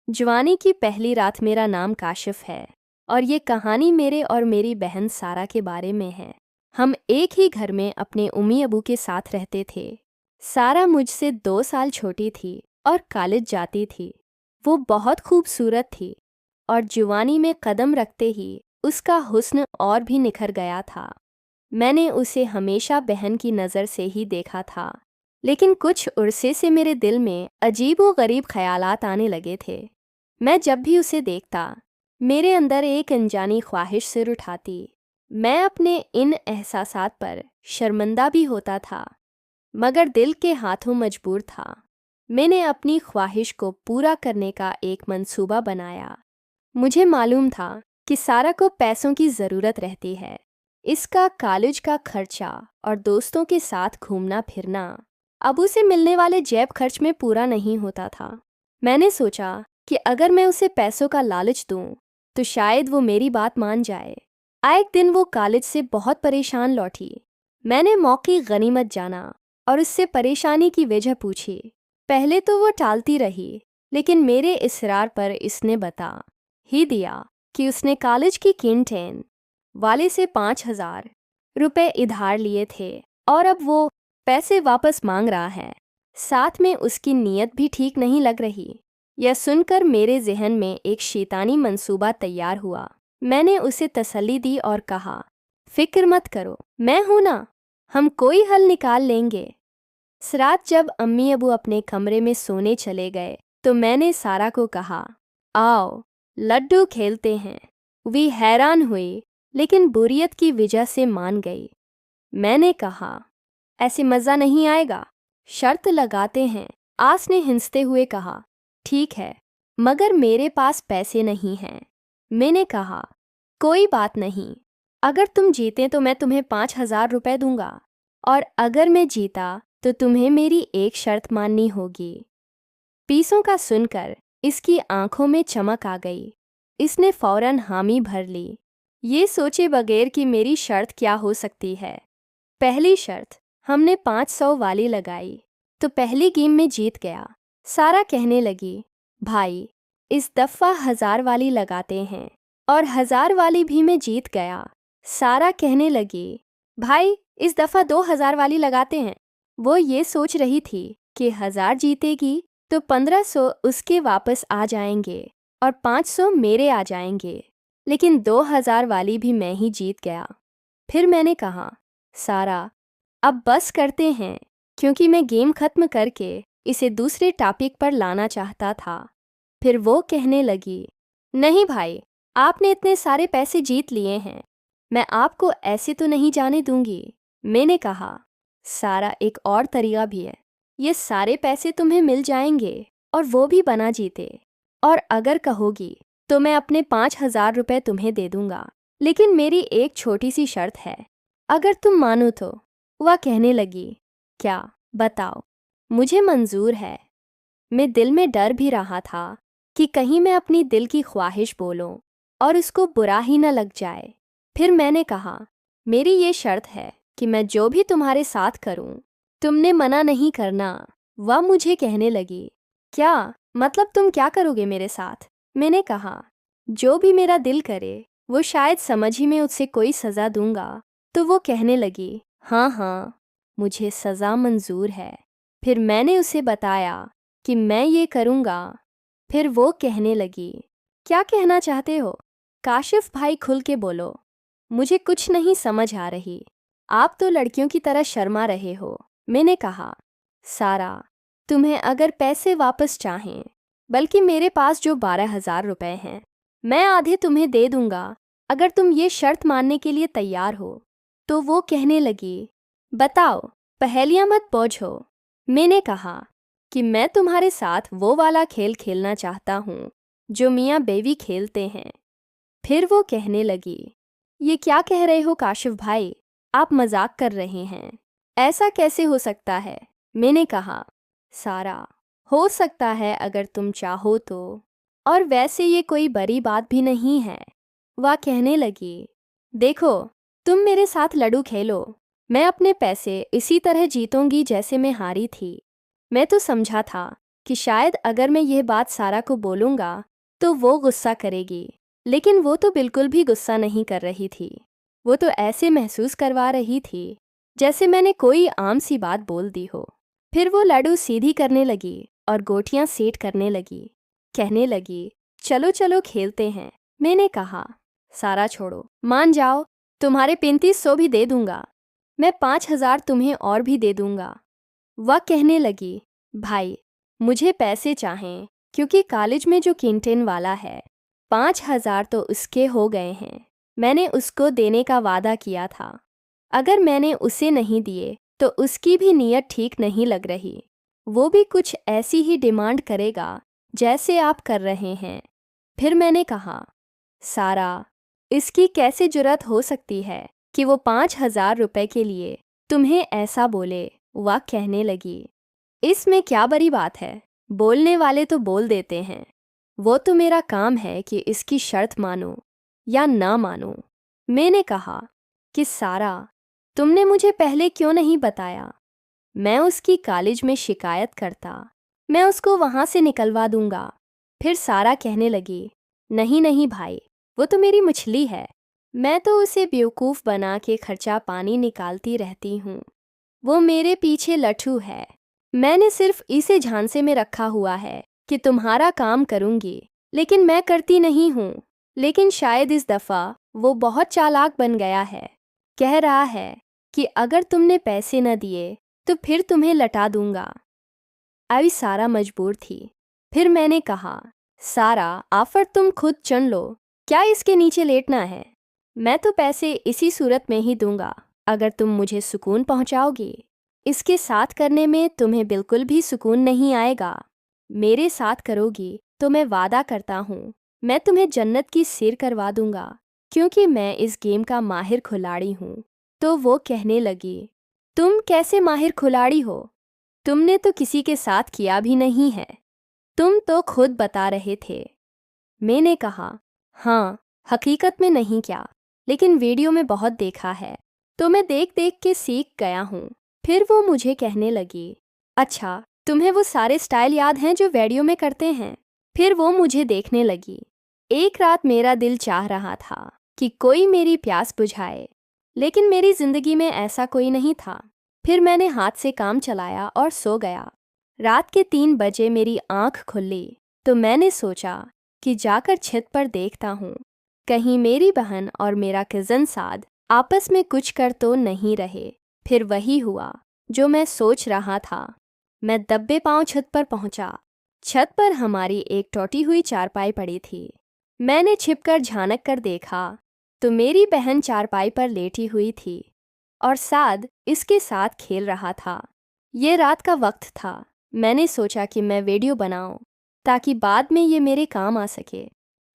जवानी की पहली रात। मेरा नाम काशिफ है और ये कहानी मेरे और मेरी बहन सारा के बारे में है। हम एक ही घर में अपने उम्मी अबू के साथ रहते थे। सारा मुझसे 2 साल छोटी थी और कॉलेज जाती थी। वो बहुत खूबसूरत थी और जवानी में कदम रखते ही उसका हुस्न और भी निखर गया था। मैंने उसे हमेशा बहन की नज़र से ही देखा था, लेकिन कुछ अरसे से मेरे दिल में अजीब व गरीब ख्यालात आने लगे थे। मैं जब भी उसे देखता, मेरे अंदर एक अनजानी ख्वाहिश सिर उठाती। मैं अपने इन एहसासात पर शर्मिंदा भी होता था, मगर दिल के हाथों मजबूर था। मैंने अपनी ख्वाहिश को पूरा करने का एक मंसूबा बनाया। मुझे मालूम था कि सारा को पैसों की ज़रूरत रहती है। इसका कॉलेज का खर्चा और दोस्तों के साथ घूमना फिरना अबू से मिलने वाले जेब खर्च में पूरा नहीं होता था। मैंने सोचा कि अगर मैं उसे पैसों का लालच दूं, तो शायद वो मेरी बात मान जाए। एक दिन वो कॉलेज से बहुत परेशान लौटी। मैंने मौके गनीमत जाना और उससे परेशानी की वजह पूछी। पहले तो वो टालती रही, लेकिन मेरे इसरार पर इसने बता ही दिया कि उसने कॉलेज की कैंटीन वाले से 5,000 रुपये उधार लिए थे और अब वो पैसे वापस मांग रहा है। साथ में उसकी नीयत भी ठीक नहीं लग रही। यह सुनकर मेरे जहन में एक शैतानी मंसूबा तैयार हुआ। मैंने उसे तसल्ली दी और कहा, फिक्र मत करो, मैं हूं ना, हम कोई हल निकाल लेंगे। इस रात जब अम्मी अबू अपने कमरे में सोने चले गए, तो मैंने सारा को कहा, आओ लड्डू खेलते हैं। वे हैरान हुई, लेकिन बोरियत की वजह से मान गई। मैंने कहा, ऐसे मज़ा नहीं आएगा, शर्त लगाते हैं। आस ने हिंसते हुए कहा, ठीक है, मगर मेरे पास पैसे नहीं हैं। मैंने कहा, कोई बात नहीं, अगर तुम जीते तो मैं तुम्हें 5,000 रुपये दूंगा, और अगर मैं जीता तो तुम्हें मेरी एक शर्त माननी होगी। पैसों का सुनकर इसकी आंखों में चमक आ गई। इसने फौरन हामी भर ली, ये सोचे बगैर कि मेरी शर्त क्या हो सकती है। पहली शर्त हमने 500 वाली लगाई, तो पहली गेम में जीत गया। सारा कहने लगी, भाई इस दफ़ा 1,000 वाली लगाते हैं, और 1,000 वाली भी मैं जीत गया। सारा कहने लगी, भाई इस दफ़ा 2,000 वाली लगाते हैं। वो ये सोच रही थी कि 1,000 जीतेगी तो 1,500 उसके वापस आ जाएंगे और 500 मेरे आ जाएंगे, लेकिन 2,000 वाली भी मैं ही जीत गया। फिर मैंने कहा, सारा अब बस करते हैं, क्योंकि मैं गेम ख़त्म करके इसे दूसरे टॉपिक पर लाना चाहता था। फिर वो कहने लगी, नहीं भाई, आपने इतने सारे पैसे जीत लिए हैं, मैं आपको ऐसे तो नहीं जाने दूंगी। मैंने कहा, सारा एक और तरीका भी है, ये सारे पैसे तुम्हें मिल जाएंगे और वो भी बना जीते, और अगर कहोगी तो मैं अपने 5,000 रुपये तुम्हें दे दूंगा, लेकिन मेरी एक छोटी सी शर्त है, अगर तुम मानो तो। वह कहने लगी, क्या, बताओ। मुझे मंजूर है। मैं दिल में डर भी रहा था कि कहीं मैं अपनी दिल की ख्वाहिश बोलूं और उसको बुरा ही न लग जाए। फिर मैंने कहा, मेरी ये शर्त है कि मैं जो भी तुम्हारे साथ करूं, तुमने मना नहीं करना। वह मुझे कहने लगी, क्या मतलब, तुम क्या करोगे मेरे साथ? मैंने कहा, जो भी मेरा दिल करे, वो शायद समझ ही में उससे कोई सज़ा दूंगा। तो वो कहने लगी, हाँ हाँ, मुझे सज़ा मंजूर है। फिर मैंने उसे बताया कि मैं ये करूँगा। फिर वो कहने लगी, क्या कहना चाहते हो? काशिफ भाई खुल के बोलो, मुझे कुछ नहीं समझ आ रही, आप तो लड़कियों की तरह शर्मा रहे हो। मैंने कहा, सारा, तुम्हें अगर पैसे वापस चाहें, बल्कि मेरे पास जो 12,000 रुपये हैं, मैं आधे तुम्हें दे दूँगा, अगर तुम ये शर्त मानने के लिए तैयार हो। तो वो कहने लगी, बताओ, पहेलियाँ मत बूझो। मैंने कहा कि मैं तुम्हारे साथ वो वाला खेल खेलना चाहता हूँ जो मियाँ बीवी खेलते हैं। फिर वो कहने लगी, ये क्या कह रहे हो काशिफ भाई, आप मजाक कर रहे हैं, ऐसा कैसे हो सकता है? मैंने कहा, सारा, हो सकता है अगर तुम चाहो तो, और वैसे ये कोई बड़ी बात भी नहीं है। वह कहने लगी, देखो, तुम मेरे साथ लड्डू खेलो, मैं अपने पैसे इसी तरह जीतूंगी जैसे मैं हारी थी। मैं तो समझा था कि शायद अगर मैं यह बात सारा को बोलूँगा तो वो गुस्सा करेगी, लेकिन वो तो बिल्कुल भी गुस्सा नहीं कर रही थी। वो तो ऐसे महसूस करवा रही थी जैसे मैंने कोई आम सी बात बोल दी हो। फिर वो लाडू सीधी करने लगी और गोटियां सेट करने लगी। कहने लगी, चलो चलो खेलते हैं। मैंने कहा, सारा छोड़ो, मान जाओ, तुम्हारे 3500 भी दे दूंगा। मैं 5000 तुम्हें और भी दे दूंगा। वह कहने लगी, भाई मुझे पैसे चाहें क्योंकि कॉलेज में जो कैंटीन वाला है 5000 तो उसके हो गए हैं। मैंने उसको देने का वादा किया था। अगर मैंने उसे नहीं दिए तो उसकी भी नीयत ठीक नहीं लग रही। वो भी कुछ ऐसी ही डिमांड करेगा जैसे आप कर रहे हैं। फिर मैंने कहा, सारा, इसकी कैसे जुर्रत हो सकती है कि वो 5000 रुपये के लिए तुम्हें ऐसा बोले। वह कहने लगी, इसमें क्या बड़ी बात है, बोलने वाले तो बोल देते हैं। वो तो मेरा काम है कि इसकी शर्त मानो या ना मानो। मैंने कहा कि सारा, तुमने मुझे पहले क्यों नहीं बताया? मैं उसकी कॉलेज में शिकायत करता, मैं उसको वहाँ से निकलवा दूंगा। फिर सारा कहने लगी, नहीं नहीं भाई, वो तो मेरी मछली है। मैं तो उसे बेवकूफ़ बना के खर्चा पानी निकालती रहती हूँ। वो मेरे पीछे लट्ठू है। मैंने सिर्फ इसे झांसे में रखा हुआ है कि तुम्हारा काम करूँगी, लेकिन मैं करती नहीं हूँ। लेकिन शायद इस दफ़ा वो बहुत चालाक बन गया है। कह रहा है कि अगर तुमने पैसे न दिए तो फिर तुम्हें लटा दूंगा। अभी सारा मजबूर थी। फिर मैंने कहा, सारा, आफर तुम खुद चुन लो, क्या इसके नीचे लेटना है? मैं तो पैसे इसी सूरत में ही दूंगा अगर तुम मुझे सुकून पहुंचाओगी। इसके साथ करने में तुम्हें बिल्कुल भी सुकून नहीं आएगा। मेरे साथ करोगी तो मैं वादा करता हूँ मैं तुम्हें जन्नत की सैर करवा दूंगा, क्योंकि मैं इस गेम का माहिर खिलाड़ी हूँ। तो वो कहने लगी, तुम कैसे माहिर खिलाड़ी हो? तुमने तो किसी के साथ किया भी नहीं है। तुम तो खुद बता रहे थे। मैंने कहा, हाँ, हकीकत में नहीं क्या, लेकिन वीडियो में बहुत देखा है, तो मैं देख देख के सीख गया हूँ। फिर वो मुझे कहने लगी, अच्छा, तुम्हें वो सारे स्टाइल याद हैं जो वीडियो में करते हैं? फिर वो मुझे देखने लगी। एक रात मेरा दिल चाह रहा था कि कोई मेरी प्यास बुझाए, लेकिन मेरी ज़िंदगी में ऐसा कोई नहीं था। फिर मैंने हाथ से काम चलाया और सो गया। रात के 3 बजे मेरी आँख खुली तो मैंने सोचा कि जाकर छत पर देखता हूँ, कहीं मेरी बहन और मेरा कज़न साद आपस में कुछ कर तो नहीं रहे। फिर वही हुआ जो मैं सोच रहा था। मैं दब्बे पाँव छत पर पहुंचा। छत पर हमारी एक टूटी हुई चारपाई पड़ी थी। मैंने छिपकर झांक कर देखा तो मेरी बहन चारपाई पर लेटी हुई थी और साद इसके साथ खेल रहा था। ये रात का वक्त था। मैंने सोचा कि मैं वीडियो बनाऊं ताकि बाद में ये मेरे काम आ सके।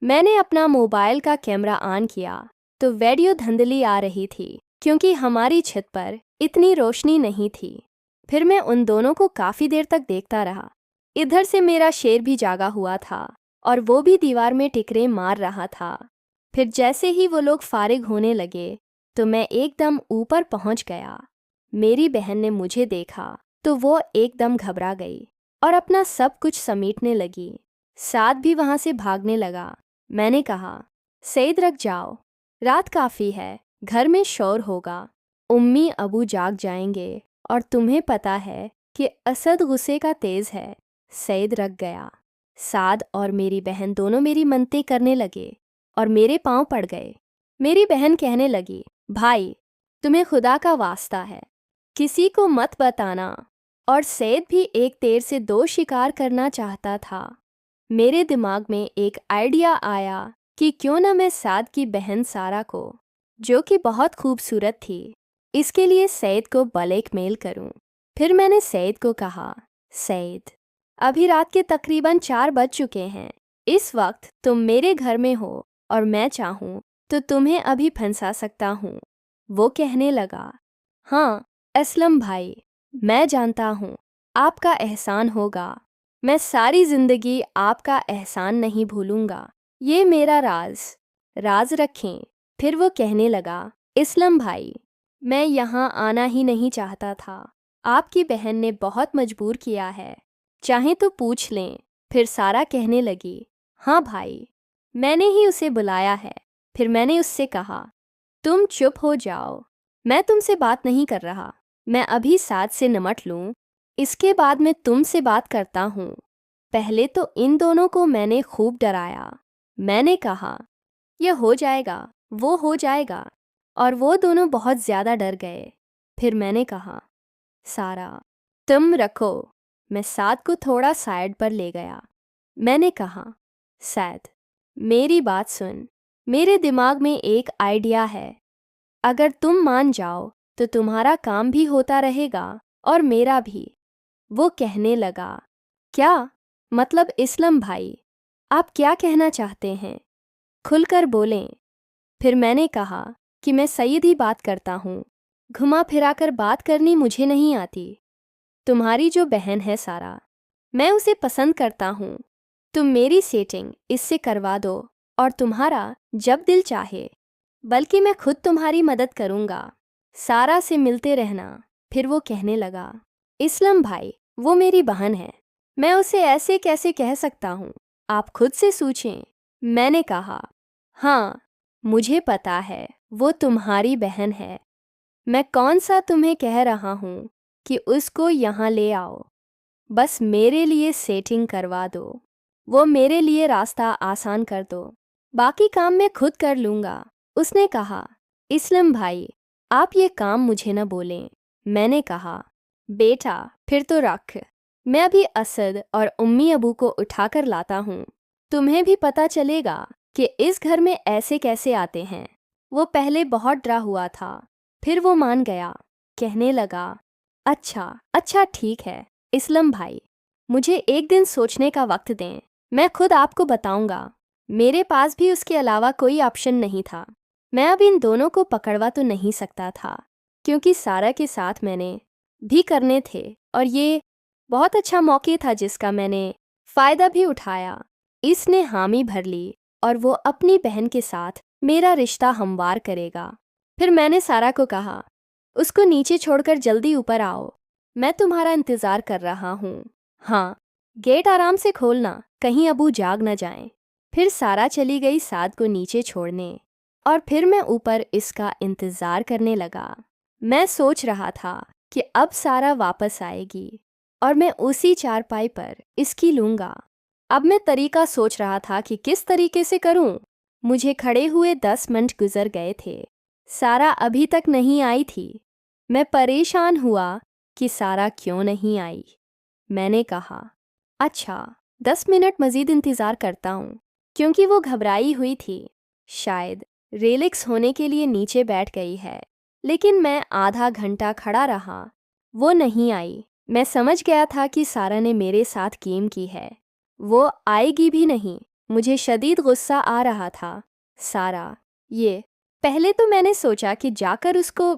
मैंने अपना मोबाइल का कैमरा ऑन किया तो वीडियो धुंधली आ रही थी क्योंकि हमारी छत पर इतनी रोशनी नहीं थी। फिर मैं उन दोनों को काफ़ी देर तक देखता रहा। इधर से मेरा शेर भी जागा हुआ था और वो भी दीवार में टिकरे मार रहा था। फिर जैसे ही वो लोग फारिग होने लगे तो मैं एकदम ऊपर पहुंच गया। मेरी बहन ने मुझे देखा तो वो एकदम घबरा गई और अपना सब कुछ समेटने लगी। साद भी वहां से भागने लगा। मैंने कहा, सईद रख जाओ, रात काफ़ी है, घर में शोर होगा, उम्मी अबू जाग जाएंगे और तुम्हें पता है कि असद गुस्से का तेज़ है। सईद रख गया। साद और मेरी बहन दोनों मेरी मनते करने लगे और मेरे पांव पड़ गए। मेरी बहन कहने लगी, भाई, तुम्हें खुदा का वास्ता है, किसी को मत बताना। और सईद भी एक तीर से 2 शिकार करना चाहता था। मेरे दिमाग में एक आइडिया आया कि क्यों ना मैं साद की बहन सारा को, जो कि बहुत खूबसूरत थी, इसके लिए सईद को ब्लैकमेल करूं। फिर मैंने सईद को कहा, सईद, अभी रात के तकरीबन 4 बज चुके हैं। इस वक्त तुम मेरे घर में हो और मैं चाहूँ तो तुम्हें अभी फंसा सकता हूँ। वो कहने लगा, हाँ असलम भाई, मैं जानता हूँ आपका एहसान होगा। मैं सारी ज़िंदगी आपका एहसान नहीं भूलूंगा। ये मेरा राज रखें। फिर वो कहने लगा, इस्लाम भाई, मैं यहाँ आना ही नहीं चाहता था। आपकी बहन ने बहुत मजबूर किया है। चाहे तो पूछ लें। फिर सारा कहने लगी, हाँ भाई, मैंने ही उसे बुलाया है। फिर मैंने उससे कहा, तुम चुप हो जाओ, मैं तुमसे बात नहीं कर रहा। मैं अभी साथ से निमट लूं, इसके बाद मैं तुमसे बात करता हूँ। पहले तो इन दोनों को मैंने खूब डराया। मैंने कहा, यह हो जाएगा, वो हो जाएगा, और वो दोनों बहुत ज़्यादा डर गए। फिर मैंने कहा, सारा, तुम रखो। मैं साद को थोड़ा साइड पर ले गया। मैंने कहा, सैद, मेरी बात सुन, मेरे दिमाग में एक आइडिया है। अगर तुम मान जाओ तो तुम्हारा काम भी होता रहेगा और मेरा भी। वो कहने लगा, क्या? मतलब इस्लाम भाई, आप क्या कहना चाहते हैं? खुलकर बोलें। फिर मैंने कहा कि मैं सईद ही बात करता हूँ, घुमा फिराकर बात करनी मुझे नहीं आती। तुम्हारी जो बहन है सारा, मैं उसे पसंद करता हूँ। तुम मेरी सेटिंग इससे करवा दो और तुम्हारा जब दिल चाहे, बल्कि मैं खुद तुम्हारी मदद करूँगा, सारा से मिलते रहना। फिर वो कहने लगा, इस्लाम भाई, वो मेरी बहन है, मैं उसे ऐसे कैसे कह सकता हूँ? आप खुद से सोचें। मैंने कहा, हाँ, मुझे पता है वो तुम्हारी बहन है। मैं कौन सा तुम्हें कह रहा हूँ कि उसको यहाँ ले आओ। बस मेरे लिए सेटिंग करवा दो, वो मेरे लिए रास्ता आसान कर दो, बाकी काम मैं खुद कर लूँगा। उसने कहा, इस्लाम भाई, आप ये काम मुझे न बोलें। मैंने कहा, बेटा फिर तो रख, मैं अभी असद और उम्मी अबू को उठाकर लाता हूँ, तुम्हें भी पता चलेगा कि इस घर में ऐसे कैसे आते हैं। वो पहले बहुत डरा हुआ था, फिर वो मान गया, कहने लगा, अच्छा अच्छा ठीक है इस्लाम भाई, मुझे एक दिन सोचने का वक्त दें, मैं खुद आपको बताऊंगा। मेरे पास भी उसके अलावा कोई ऑप्शन नहीं था। मैं अब इन दोनों को पकड़वा तो नहीं सकता था, क्योंकि सारा के साथ मैंने भी करने थे और ये बहुत अच्छा मौका था जिसका मैंने फ़ायदा भी उठाया। इसने हामी भर ली और वो अपनी बहन के साथ मेरा रिश्ता हमवार करेगा। फिर मैंने सारा को कहा, उसको नीचे छोड़कर जल्दी ऊपर आओ, मैं तुम्हारा इंतज़ार कर रहा हूँ। हाँ, गेट आराम से खोलना, कहीं अबू जाग न जाएं। फिर सारा चली गई साद को नीचे छोड़ने और फिर मैं ऊपर इसका इंतज़ार करने लगा। मैं सोच रहा था कि अब सारा वापस आएगी और मैं उसी चारपाई पर इसकी लूँगा। अब मैं तरीका सोच रहा था कि किस तरीके से करूं। मुझे खड़े हुए 10 मिनट गुजर गए थे, सारा अभी तक नहीं आई थी। मैं परेशान हुआ कि सारा क्यों नहीं आई। मैंने कहा, अच्छा 10 मिनट मज़ीद इंतज़ार करता हूँ, क्योंकि वो घबराई हुई थी, शायद रिलैक्स होने के लिए नीचे बैठ गई है। लेकिन मैं आधा घंटा खड़ा रहा, वो नहीं आई। मैं समझ गया था कि सारा ने मेरे साथ गेम की है, वो आएगी भी नहीं। मुझे शदीद गुस्सा आ रहा था। सारा, ये पहले तो मैंने सोचा कि जाकर उसको